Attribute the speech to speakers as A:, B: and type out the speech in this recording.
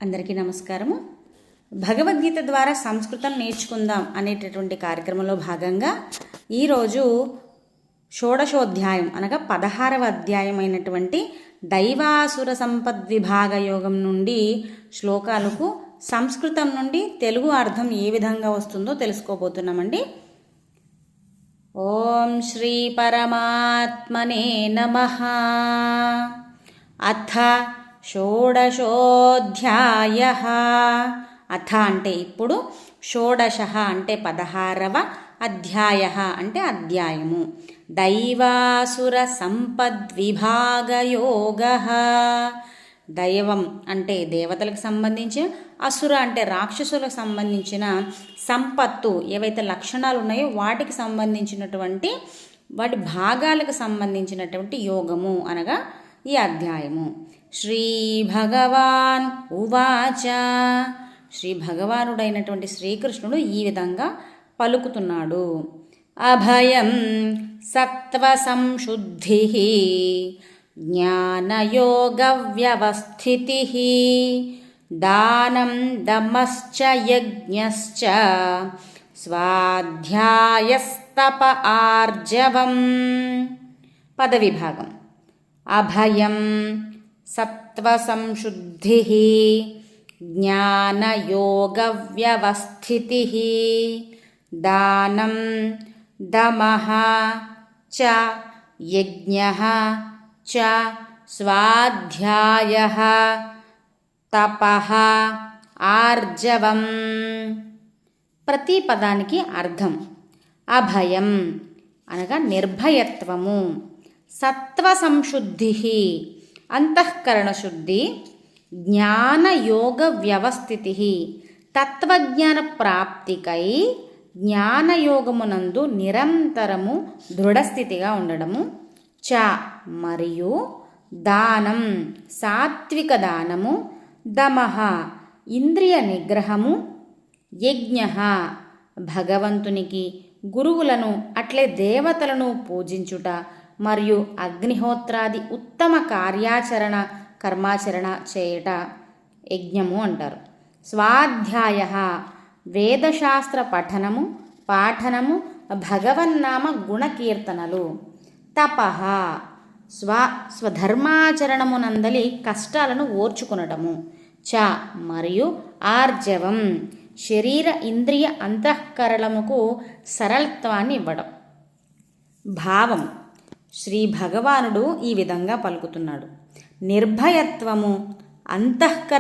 A: అందరికీ నమస్కారము. భగవద్గీత ద్వారా సంస్కృతం నేర్చుకుందాం అనేటటువంటి కార్యక్రమంలో భాగంగా ఈరోజు షోడశోధ్యాయం అనగా 16వ అధ్యాయం అయినటువంటి దైవాసుర సంపద్విభాగ యోగం నుండి శ్లోకాలకు సంస్కృతం నుండి తెలుగు అర్థం ఏ విధంగా వస్తుందో తెలుసుకోబోతున్నామండి. ఓం శ్రీ పరమాత్మనే నమః. అథ షోడశోధ్యాయః. అథ అంటే ఇప్పుడు, షోడశః అంటే 16వ, అధ్యాయః అంటే అధ్యాయము. దైవాసుర సంపద్విభాగయోగః. దైవం అంటే దేవతలకు సంబంధించిన, అసుర అంటే రాక్షసులకు సంబంధించిన సంపత్తు ఏవైతే లక్షణాలు ఉన్నాయో వాటికి సంబంధించినటువంటి వాటి భాగాలకు సంబంధించినటువంటి యోగము అనగా ఈ అధ్యాయము. శ్రీ భగవాన్ ఉవాచ. శ్రీ భగవానుడైనటువంటి శ్రీకృష్ణుడు ఈ విధంగా పలుకుతున్నాడు. అభయం సత్వ సంశుద్ధి జ్ఞానయోగ వ్యవస్థితి దానం దమశ్చ యజ్ఞశ్చ స్వాధ్యాయస్తప ఆర్జవం. పదవిభాగం. అభయం సత్వసంశుద్ధి జ్ఞానయోగవ్యవస్థితి దానం దమః చ యజ్ఞః చ స్వాధ్యాయః తపః ఆర్జవం. ప్రతి పదానికి అర్థం. అభయం అనగా నిర్భయత్వము, సత్వసంశుద్ధి అంతఃకరణ శుద్ధి, జ్ఞానయోగ వ్యవస్థితి తత్వజ్ఞాన ప్రాప్తికై జ్ఞానయోగమునందు నిరంతరము దృఢస్థితిగా ఉండడము, చ మరియు దానం సాత్విక దానము, దమః ఇంద్రియ నిగ్రహము, యజ్ఞ భగవంతునికి గురువులను అట్లే దేవతలను పూజించుట మరియు అగ్నిహోత్రాది ఉత్తమ కర్మాచరణ చేయుట యజ్ఞము అంటారు. స్వాధ్యాయ వేదశాస్త్ర పాఠనము భగవన్నామ గుణకీర్తనలు. తపః స్వధర్మాచరణమునందలి కష్టాలను ఓర్చుకునటము. చ మరియు ఆర్జవం శరీర ఇంద్రియ అంతఃకరణముకు సరళత్వాన్ని ఇవ్వడం. భావం. శ్రీ భగవానుడు ఈ విధంగా పలుకుతున్నాడు. నిర్భయత్వము, అంతఃకరణ